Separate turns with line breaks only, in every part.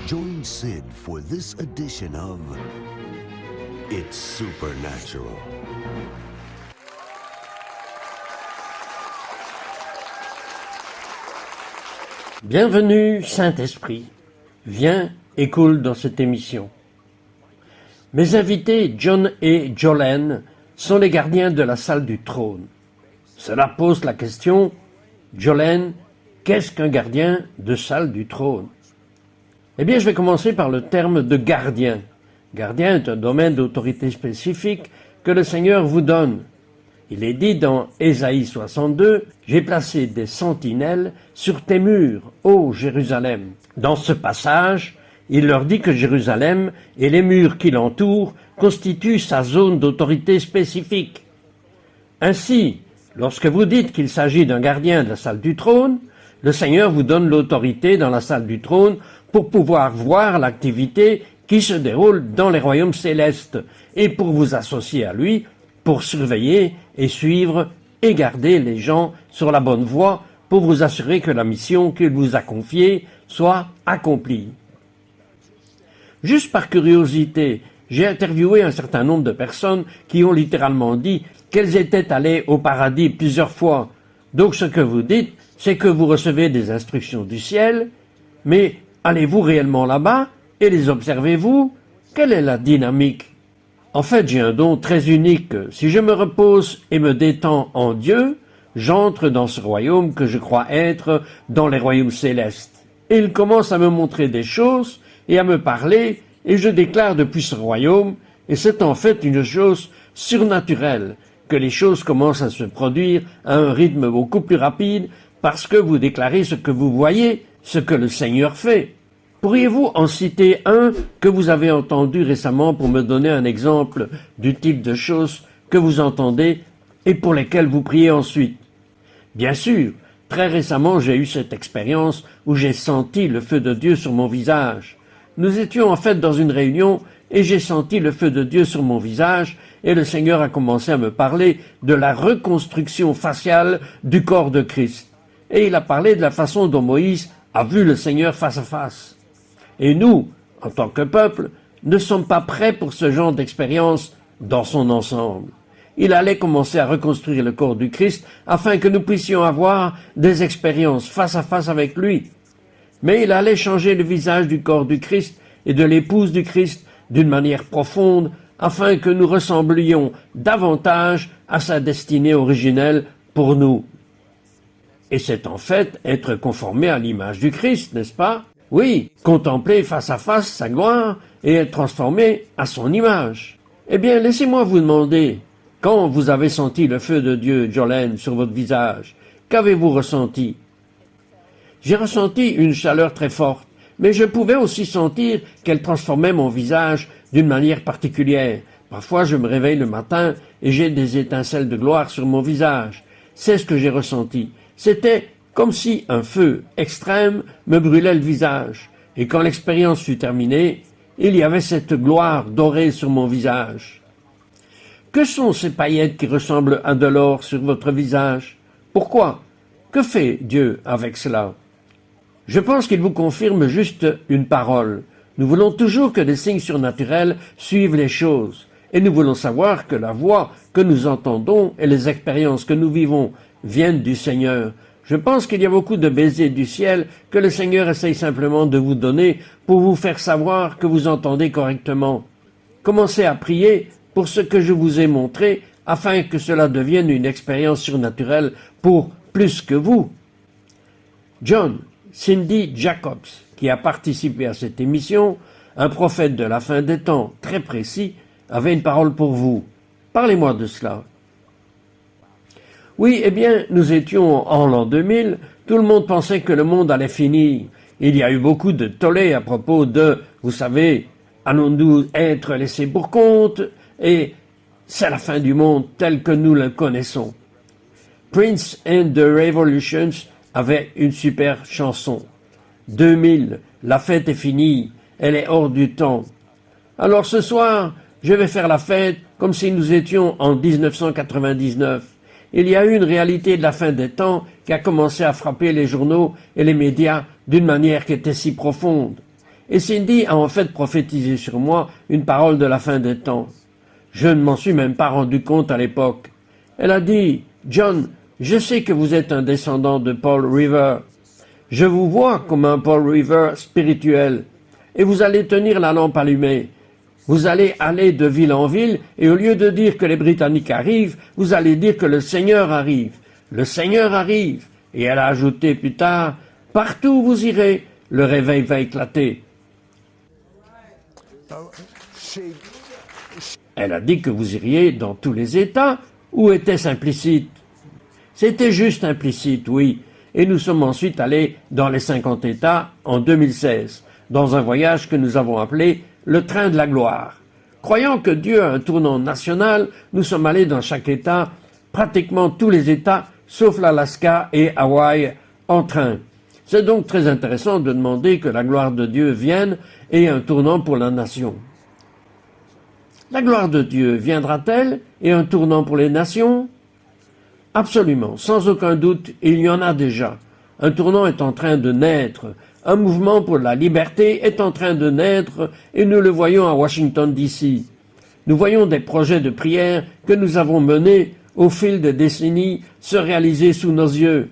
Join Sid for this edition of It's Supernatural.
Bienvenue, Saint-Esprit. Viens et coule dans cette émission. Mes invités, John et Jolene, sont les gardiens de la salle du trône. Cela pose la question, Jolene, qu'est-ce qu'un gardien de salle du trône? Eh bien, je vais commencer par le terme de gardien. Gardien est un domaine d'autorité spécifique que le Seigneur vous donne. Il est dit dans Ésaïe 62, « J'ai placé des sentinelles sur tes murs, ô Jérusalem ». Dans ce passage, il leur dit que Jérusalem et les murs qui l'entourent constituent sa zone d'autorité spécifique. Ainsi, lorsque vous dites qu'il s'agit d'un gardien de la salle du trône, le Seigneur vous donne l'autorité dans la salle du trône pour pouvoir voir l'activité qui se déroule dans les royaumes célestes et pour vous associer à lui, pour surveiller et suivre et garder les gens sur la bonne voie pour vous assurer que la mission qu'il vous a confiée soit accomplie. Juste par curiosité, j'ai interviewé un certain nombre de personnes qui ont littéralement dit qu'elles étaient allées au paradis plusieurs fois. Donc ce que vous dites, c'est que vous recevez des instructions du ciel, mais allez-vous réellement là-bas et les observez-vous? Quelle est la dynamique? En fait, j'ai un don très unique. Si je me repose et me détends en Dieu, j'entre dans ce royaume que je crois être dans les royaumes célestes. Et il commence à me montrer des choses et à me parler, et je déclare depuis ce royaume, et c'est en fait une chose surnaturelle, que les choses commencent à se produire à un rythme beaucoup plus rapide, parce que vous déclarez ce que vous voyez, ce que le Seigneur fait. Pourriez-vous en citer un que vous avez entendu récemment pour me donner un exemple du type de choses que vous entendez et pour lesquelles vous priez ensuite? Bien sûr, très récemment j'ai eu cette expérience où j'ai senti le feu de Dieu sur mon visage. Nous étions en fait dans une réunion et j'ai senti le feu de Dieu sur mon visage et le Seigneur a commencé à me parler de la reconstruction faciale du corps de Christ. Et il a parlé de la façon dont Moïse a vu le Seigneur face à face. Et nous, en tant que peuple, ne sommes pas prêts pour ce genre d'expérience dans son ensemble. Il allait commencer à reconstruire le corps du Christ afin que nous puissions avoir des expériences face à face avec lui. Mais il allait changer le visage du corps du Christ et de l'épouse du Christ d'une manière profonde afin que nous ressemblions davantage à sa destinée originelle pour nous. Et c'est en fait être conformé à l'image du Christ, n'est-ce pas? Oui, contempler face à face sa gloire et être transformé à son image. Eh bien, laissez-moi vous demander, quand vous avez senti le feu de Dieu, Jolene, sur votre visage, qu'avez-vous ressenti? J'ai ressenti une chaleur très forte, mais je pouvais aussi sentir qu'elle transformait mon visage d'une manière particulière. Parfois, je me réveille le matin et j'ai des étincelles de gloire sur mon visage. C'est ce que j'ai ressenti. C'était comme si un feu extrême me brûlait le visage. Et quand l'expérience fut terminée, il y avait cette gloire dorée sur mon visage. Que sont ces paillettes qui ressemblent à de l'or sur votre visage? Pourquoi? Que fait Dieu avec cela? Je pense qu'il vous confirme juste une parole. Nous voulons toujours que des signes surnaturels suivent les choses. Et nous voulons savoir que la voix que nous entendons et les expériences que nous vivons viennent du Seigneur. Je pense qu'il y a beaucoup de baisers du ciel que le Seigneur essaye simplement de vous donner pour vous faire savoir que vous entendez correctement. Commencez à prier pour ce que je vous ai montré afin que cela devienne une expérience surnaturelle pour plus que vous. John, Cindy Jacobs, qui a participé à cette émission, un prophète de la fin des temps très précis, avait une parole pour vous. Parlez-moi de cela. Oui, eh bien, nous étions en l'an 2000, tout le monde pensait que le monde allait finir. Il y a eu beaucoup de tollé à propos de, vous savez, allons-nous être laissés pour compte? Et c'est la fin du monde tel que nous le connaissons. Prince and the Revolutions avait une super chanson. 2000, la fête est finie, elle est hors du temps. Alors ce soir, je vais faire la fête comme si nous étions en 1999. Il y a eu une réalité de la fin des temps qui a commencé à frapper les journaux et les médias d'une manière qui était si profonde. Et Cindy a en fait prophétisé sur moi une parole de la fin des temps. Je ne m'en suis même pas rendu compte à l'époque. Elle a dit, « John, je sais que vous êtes un descendant de Paul Revere. Je vous vois comme un Paul Revere spirituel. Et vous allez tenir la lampe allumée. Vous allez aller de ville en ville, et au lieu de dire que les Britanniques arrivent, vous allez dire que le Seigneur arrive. Le Seigneur arrive. » Et elle a ajouté plus tard, « Partout où vous irez, le réveil va éclater. » Elle a dit que vous iriez dans tous les États. Ou était-ce implicite? C'était juste implicite, oui. Et nous sommes ensuite allés dans les 50 États en 2016, dans un voyage que nous avons appelé le train de la gloire. Croyant que Dieu a un tournant national, nous sommes allés dans chaque État, pratiquement tous les États, sauf l'Alaska et Hawaï, en train. C'est donc très intéressant de demander que la gloire de Dieu vienne et un tournant pour la nation. La gloire de Dieu viendra-t-elle et un tournant pour les nations? Absolument, sans aucun doute, il y en a déjà. Un tournant est en train de naître. Un mouvement pour la liberté est en train de naître et nous le voyons à Washington, D.C. Nous voyons des projets de prière que nous avons menés au fil des décennies se réaliser sous nos yeux.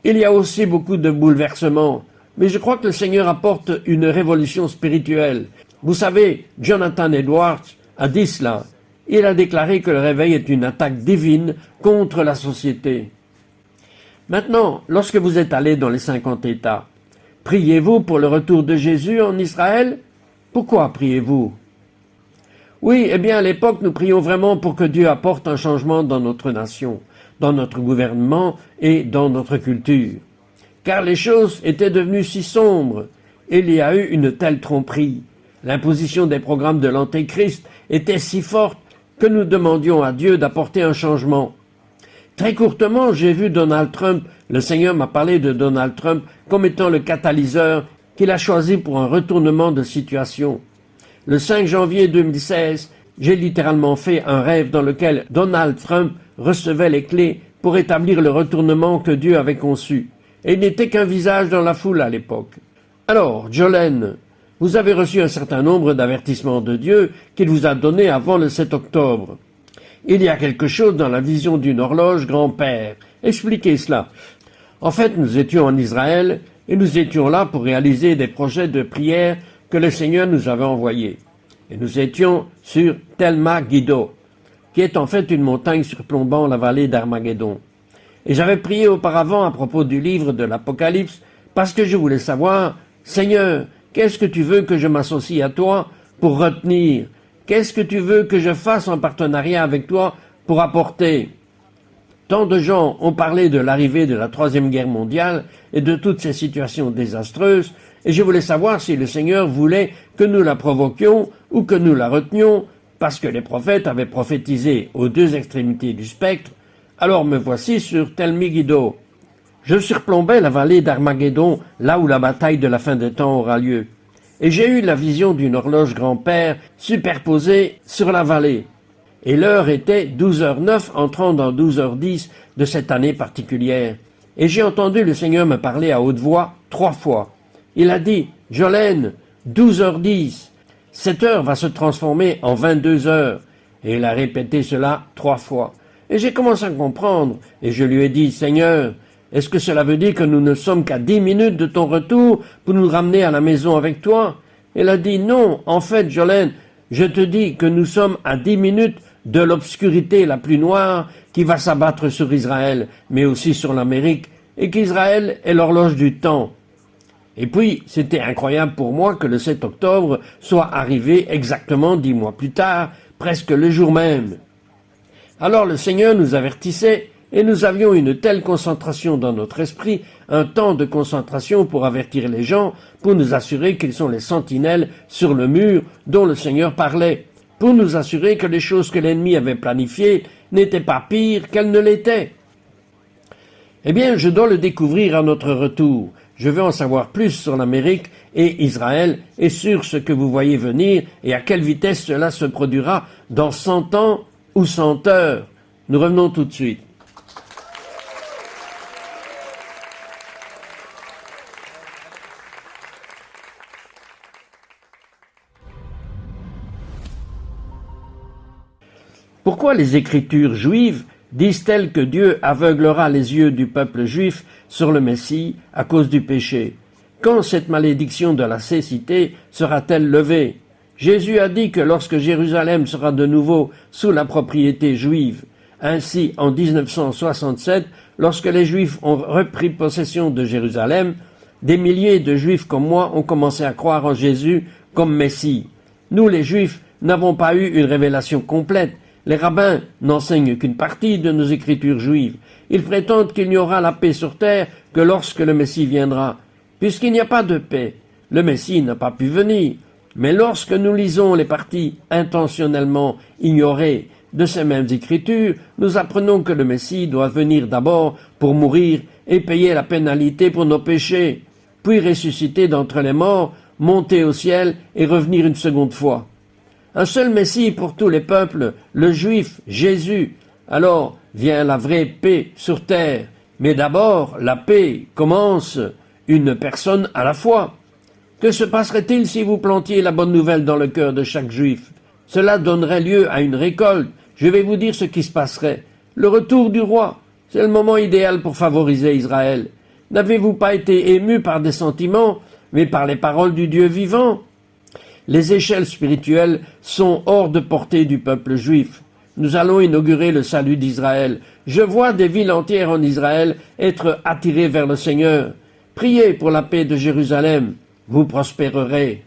Il y a aussi beaucoup de bouleversements, mais je crois que le Seigneur apporte une révolution spirituelle. Vous savez, Jonathan Edwards a dit cela. Il a déclaré que le réveil est une attaque divine contre la société. Maintenant, lorsque vous êtes allé dans les 50 États, priez-vous pour le retour de Jésus en Israël? Pourquoi priez-vous? Oui, eh bien à l'époque, nous prions vraiment pour que Dieu apporte un changement dans notre nation, dans notre gouvernement et dans notre culture. Car les choses étaient devenues si sombres. Il y a eu une telle tromperie. L'imposition des programmes de l'Antéchrist était si forte que nous demandions à Dieu d'apporter un changement. Très courtement, j'ai vu Donald Trump. Le Seigneur m'a parlé de Donald Trump comme étant le catalyseur qu'il a choisi pour un retournement de situation. Le 5 janvier 2016, j'ai littéralement fait un rêve dans lequel Donald Trump recevait les clés pour établir le retournement que Dieu avait conçu. Et il n'était qu'un visage dans la foule à l'époque. Alors, Jolene, vous avez reçu un certain nombre d'avertissements de Dieu qu'il vous a donnés avant le 7 octobre. Il y a quelque chose dans la vision d'une horloge grand-père. Expliquez cela. En fait, nous étions en Israël et nous étions là pour réaliser des projets de prière que le Seigneur nous avait envoyés. Et nous étions sur Tel Megiddo, qui est en fait une montagne surplombant la vallée d'Armageddon. Et j'avais prié auparavant à propos du livre de l'Apocalypse parce que je voulais savoir, Seigneur, qu'est-ce que tu veux que je m'associe à toi pour retenir? Qu'est-ce que tu veux que je fasse en partenariat avec toi pour apporter? Tant de gens ont parlé de l'arrivée de la Troisième Guerre mondiale et de toutes ces situations désastreuses, et je voulais savoir si le Seigneur voulait que nous la provoquions ou que nous la retenions, parce que les prophètes avaient prophétisé aux deux extrémités du spectre. Alors me voici sur Tel Megiddo. Je surplombais la vallée d'Armageddon, là où la bataille de la fin des temps aura lieu. Et j'ai eu la vision d'une horloge grand-père superposée sur la vallée. Et l'heure était 12h09 entrant dans 12h10 de cette année particulière. Et j'ai entendu le Seigneur me parler à haute voix 3 fois. Il a dit, Jolene, 12h10, cette heure va se transformer en 22h. Et il a répété cela 3 fois. Et j'ai commencé à comprendre, et je lui ai dit, Seigneur, est-ce que cela veut dire que nous ne sommes qu'à 10 minutes de ton retour pour nous ramener à la maison avec toi? Elle a dit, non, en fait, Jolene, je te dis que nous sommes à 10 minutes de l'obscurité la plus noire qui va s'abattre sur Israël, mais aussi sur l'Amérique, et qu'Israël est l'horloge du temps. Et puis, c'était incroyable pour moi que le 7 octobre soit arrivé exactement 10 mois plus tard, presque le jour même. Alors le Seigneur nous avertissait, et nous avions une telle concentration dans notre esprit, un temps de concentration pour avertir les gens, pour nous assurer qu'ils sont les sentinelles sur le mur dont le Seigneur parlait, pour nous assurer que les choses que l'ennemi avait planifiées n'étaient pas pires qu'elles ne l'étaient. Eh bien, je dois le découvrir à notre retour. Je veux en savoir plus sur l'Amérique et Israël et sur ce que vous voyez venir et à quelle vitesse cela se produira dans 100 ans ou 100 heures. Nous revenons tout de suite. Pourquoi les Écritures juives disent-elles que Dieu aveuglera les yeux du peuple juif sur le Messie à cause du péché? Quand cette malédiction de la cécité sera-t-elle levée? Jésus a dit que lorsque Jérusalem sera de nouveau sous la propriété juive, ainsi en 1967, lorsque les Juifs ont repris possession de Jérusalem, des milliers de Juifs comme moi ont commencé à croire en Jésus comme Messie. Nous, les Juifs, n'avons pas eu une révélation complète. Les rabbins n'enseignent qu'une partie de nos écritures juives. Ils prétendent qu'il n'y aura la paix sur terre que lorsque le Messie viendra. Puisqu'il n'y a pas de paix, le Messie n'a pas pu venir. Mais lorsque nous lisons les parties intentionnellement ignorées de ces mêmes écritures, nous apprenons que le Messie doit venir d'abord pour mourir et payer la pénalité pour nos péchés, puis ressusciter d'entre les morts, monter au ciel et revenir une seconde fois. Un seul Messie pour tous les peuples, le Juif, Jésus. Alors vient la vraie paix sur terre. Mais d'abord, la paix commence une personne à la fois. Que se passerait-il si vous plantiez la bonne nouvelle dans le cœur de chaque Juif? Cela donnerait lieu à une récolte. Je vais vous dire ce qui se passerait. Le retour du roi, c'est le moment idéal pour favoriser Israël. N'avez-vous pas été ému par des sentiments, mais par les paroles du Dieu vivant? Les échelles spirituelles sont hors de portée du peuple juif. Nous allons inaugurer le salut d'Israël. Je vois des villes entières en Israël être attirées vers le Seigneur. Priez pour la paix de Jérusalem. Vous prospérerez.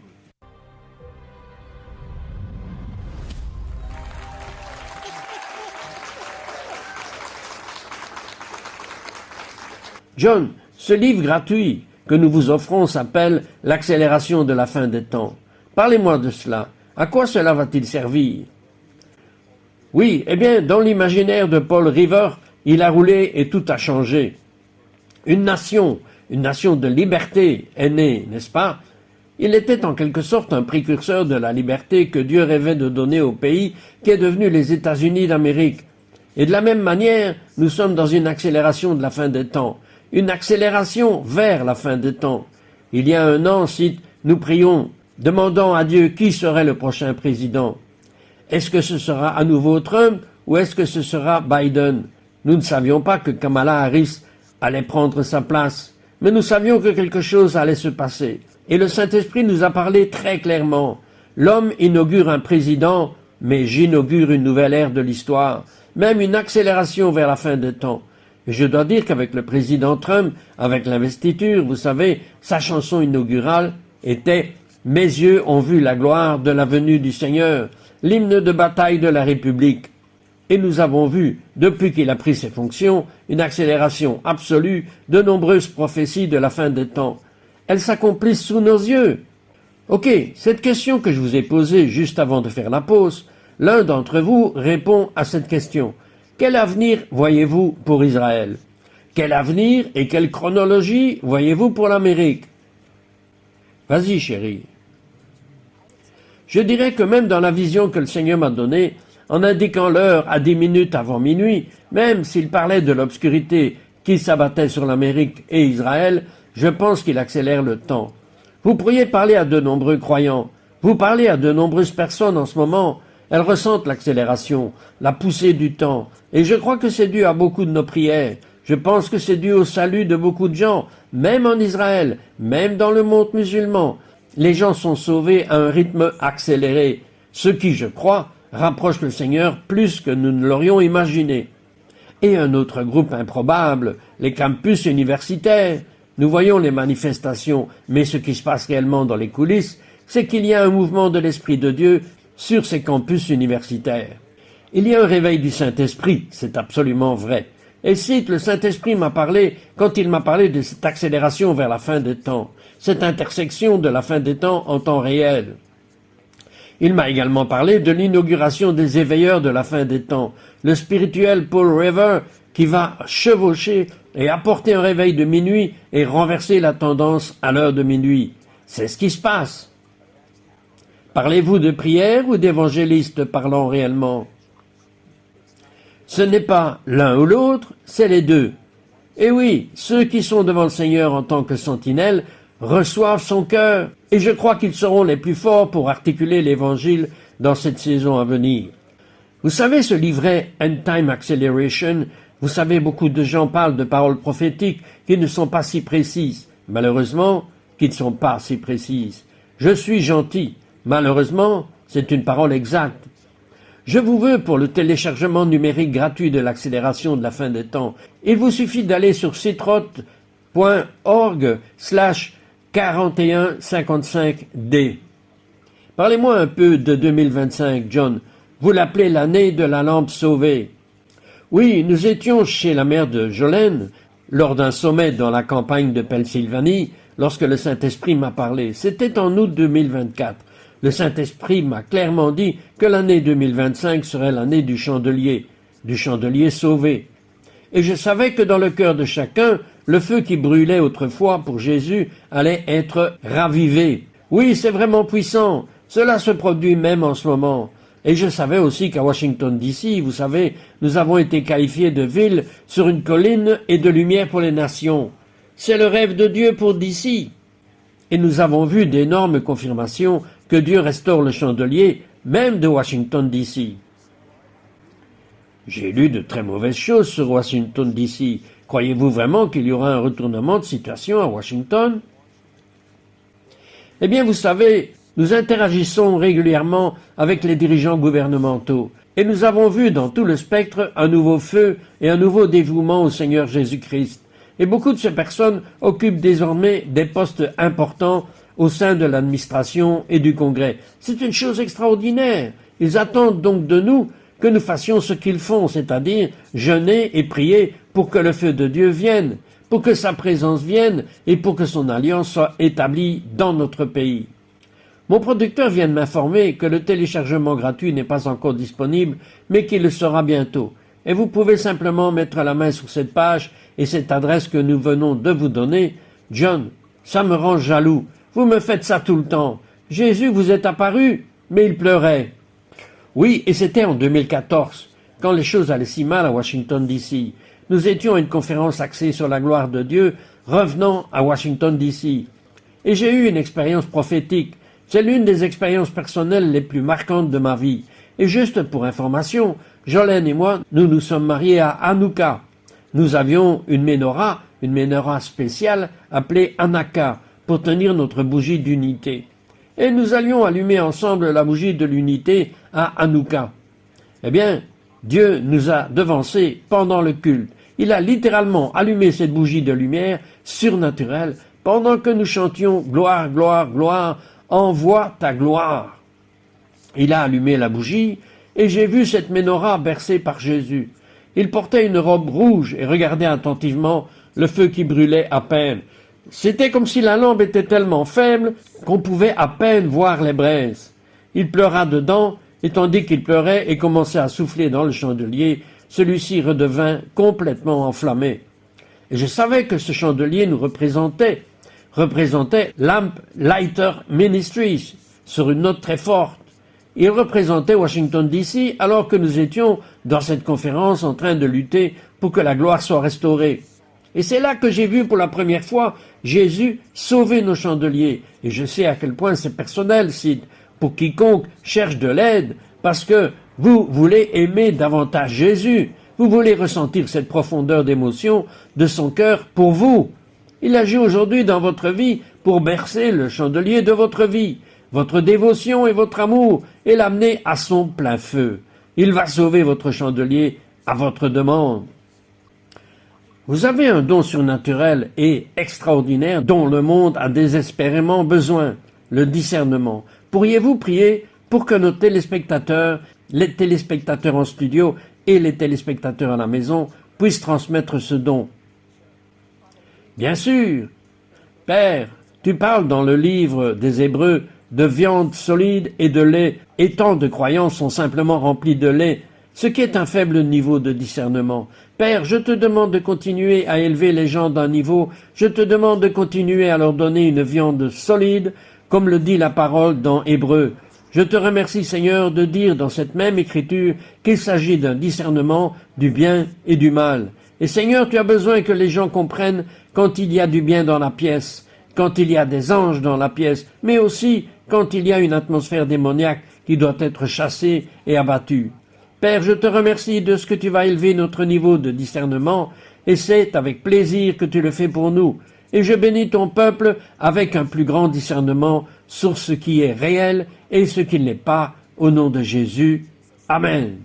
John, ce livre gratuit que nous vous offrons s'appelle « L'accélération de la fin des temps ». Parlez-moi de cela. À quoi cela va-t-il servir? Oui, eh bien, dans l'imaginaire de Paul River, il a roulé et tout a changé. Une nation de liberté est née, n'est-ce pas? Il était en quelque sorte un précurseur de la liberté que Dieu rêvait de donner au pays qui est devenu les États-Unis d'Amérique. Et de la même manière, nous sommes dans une accélération de la fin des temps. Une accélération vers la fin des temps. Il y a un an, nous prions, demandant à Dieu qui serait le prochain président. Est-ce que ce sera à nouveau Trump ou est-ce que ce sera Biden? Nous ne savions pas que Kamala Harris allait prendre sa place, mais nous savions que quelque chose allait se passer. Et le Saint-Esprit nous a parlé très clairement. L'homme inaugure un président, mais j'inaugure une nouvelle ère de l'histoire, même une accélération vers la fin des temps. Et je dois dire qu'avec le président Trump, avec l'investiture, vous savez, sa chanson inaugurale était « Mes yeux ont vu la gloire de la venue du Seigneur », l'hymne de bataille de la République. Et nous avons vu, depuis qu'il a pris ses fonctions, une accélération absolue de nombreuses prophéties de la fin des temps. Elles s'accomplissent sous nos yeux. Ok, cette question que je vous ai posée juste avant de faire la pause, l'un d'entre vous répond à cette question. Quel avenir voyez-vous pour Israël? Quel avenir et quelle chronologie voyez-vous pour l'Amérique? Vas-y, chérie. Je dirais que même dans la vision que le Seigneur m'a donnée, en indiquant l'heure à 10 minutes avant minuit, même s'il parlait de l'obscurité qui s'abattait sur l'Amérique et Israël, je pense qu'il accélère le temps. Vous pourriez parler à de nombreux croyants. Vous parlez à de nombreuses personnes en ce moment. Elles ressentent l'accélération, la poussée du temps. Et je crois que c'est dû à beaucoup de nos prières. Je pense que c'est dû au salut de beaucoup de gens, même en Israël, même dans le monde musulman. Les gens sont sauvés à un rythme accéléré, ce qui, je crois, rapproche le Seigneur plus que nous ne l'aurions imaginé. Et un autre groupe improbable, les campus universitaires. Nous voyons les manifestations, mais ce qui se passe réellement dans les coulisses, c'est qu'il y a un mouvement de l'Esprit de Dieu sur ces campus universitaires. Il y a un réveil du Saint-Esprit, c'est absolument vrai. Et cite, le Saint-Esprit m'a parlé quand il m'a parlé de cette accélération vers la fin des temps, cette intersection de la fin des temps en temps réel. Il m'a également parlé de l'inauguration des éveilleurs de la fin des temps, le spirituel Paul River qui va chevaucher et apporter un réveil de minuit et renverser la tendance à l'heure de minuit. C'est ce qui se passe. Parlez-vous de prière ou d'évangélistes parlant réellement? Ce n'est pas l'un ou l'autre, c'est les deux. Et oui, ceux qui sont devant le Seigneur en tant que sentinelles reçoivent son cœur, et je crois qu'ils seront les plus forts pour articuler l'Évangile dans cette saison à venir. Vous savez, ce livret End Time Acceleration, vous savez, beaucoup de gens parlent de paroles prophétiques qui ne sont pas si précises. Malheureusement, qui ne sont pas si précises. Je suis gentil. Malheureusement, c'est une parole exacte. Je vous veux pour le téléchargement numérique gratuit de l'accélération de la fin des temps. Il vous suffit d'aller sur citrote.org/4155D. Parlez-moi un peu de 2025, John. Vous l'appelez l'année de la lampe sauvée. Oui, nous étions chez la mère de Jolene, lors d'un sommet dans la campagne de Pennsylvanie, lorsque le Saint-Esprit m'a parlé. C'était en août 2024. Le Saint-Esprit m'a clairement dit que l'année 2025 serait l'année du chandelier sauvé. Et je savais que dans le cœur de chacun, le feu qui brûlait autrefois pour Jésus allait être ravivé. Oui, c'est vraiment puissant. Cela se produit même en ce moment. Et je savais aussi qu'à Washington DC, vous savez, nous avons été qualifiés de ville sur une colline et de lumière pour les nations. C'est le rêve de Dieu pour DC. Et nous avons vu d'énormes confirmations que Dieu restaure le chandelier, même de Washington DC. J'ai lu de très mauvaises choses sur Washington DC. Croyez-vous vraiment qu'il y aura un retournement de situation à Washington? Eh bien, vous savez, nous interagissons régulièrement avec les dirigeants gouvernementaux et nous avons vu dans tout le spectre un nouveau feu et un nouveau dévouement au Seigneur Jésus-Christ. Et beaucoup de ces personnes occupent désormais des postes importants au sein de l'administration et du Congrès. C'est une chose extraordinaire. Ils attendent donc de nous que nous fassions ce qu'ils font, c'est-à-dire jeûner et prier pour que le feu de Dieu vienne, pour que sa présence vienne et pour que son alliance soit établie dans notre pays. Mon producteur vient de m'informer que le téléchargement gratuit n'est pas encore disponible, mais qu'il le sera bientôt. Et vous pouvez simplement mettre la main sur cette page et cette adresse que nous venons de vous donner. John, ça me rend jaloux. Vous me faites ça tout le temps. Jésus vous est apparu, mais il pleurait. Oui, et c'était en 2014, quand les choses allaient si mal à Washington DC. Nous étions à une conférence axée sur la gloire de Dieu, revenant à Washington DC. Et j'ai eu une expérience prophétique. C'est l'une des expériences personnelles les plus marquantes de ma vie. Et juste pour information, Jolene et moi, nous nous sommes mariés à Hanouka. Nous avions une menorah spéciale appelée Hanaka, pour tenir notre bougie d'unité. Et nous allions allumer ensemble la bougie de l'unité à Hanouka. Eh bien, Dieu nous a devancés pendant le culte. Il a littéralement allumé cette bougie de lumière surnaturelle pendant que nous chantions « Gloire, gloire, gloire, envoie ta gloire ». Il a allumé la bougie et j'ai vu cette menorah bercée par Jésus. Il portait une robe rouge et regardait attentivement le feu qui brûlait à peine. C'était comme si la lampe était tellement faible qu'on pouvait à peine voir les braises. Il pleura dedans, et tandis qu'il pleurait et commençait à souffler dans le chandelier, celui-ci redevint complètement enflammé. Et je savais que ce chandelier nous représentait Lamp Lighter Ministries, sur une note très forte. Il représentait Washington DC alors que nous étions dans cette conférence en train de lutter pour que la gloire soit restaurée. Et c'est là que j'ai vu pour la première fois Jésus sauver nos chandeliers. Et je sais à quel point c'est personnel, Sid, pour quiconque cherche de l'aide, parce que vous voulez aimer davantage Jésus. Vous voulez ressentir cette profondeur d'émotion de son cœur pour vous. Il agit aujourd'hui dans votre vie pour bercer le chandelier de votre vie, votre dévotion et votre amour, et l'amener à son plein feu. Il va sauver votre chandelier à votre demande. Vous avez un don surnaturel et extraordinaire dont le monde a désespérément besoin, le discernement. Pourriez-vous prier pour que nos téléspectateurs, les téléspectateurs en studio et les téléspectateurs à la maison puissent transmettre ce don? Bien sûr. Père, tu parles dans le livre des Hébreux de viande solide et de lait, et tant de croyances sont simplement remplies de lait, ce qui est un faible niveau de discernement. Père, je te demande de continuer à élever les gens d'un niveau, je te demande de continuer à leur donner une viande solide, comme le dit la parole dans Hébreux. Je te remercie, Seigneur, de dire dans cette même écriture qu'il s'agit d'un discernement du bien et du mal. Et Seigneur, tu as besoin que les gens comprennent quand il y a du bien dans la pièce, quand il y a des anges dans la pièce, mais aussi quand il y a une atmosphère démoniaque qui doit être chassée et abattue. Père, je te remercie de ce que tu vas élever notre niveau de discernement, et c'est avec plaisir que tu le fais pour nous. Et je bénis ton peuple avec un plus grand discernement sur ce qui est réel et ce qui ne l'est pas, au nom de Jésus. Amen.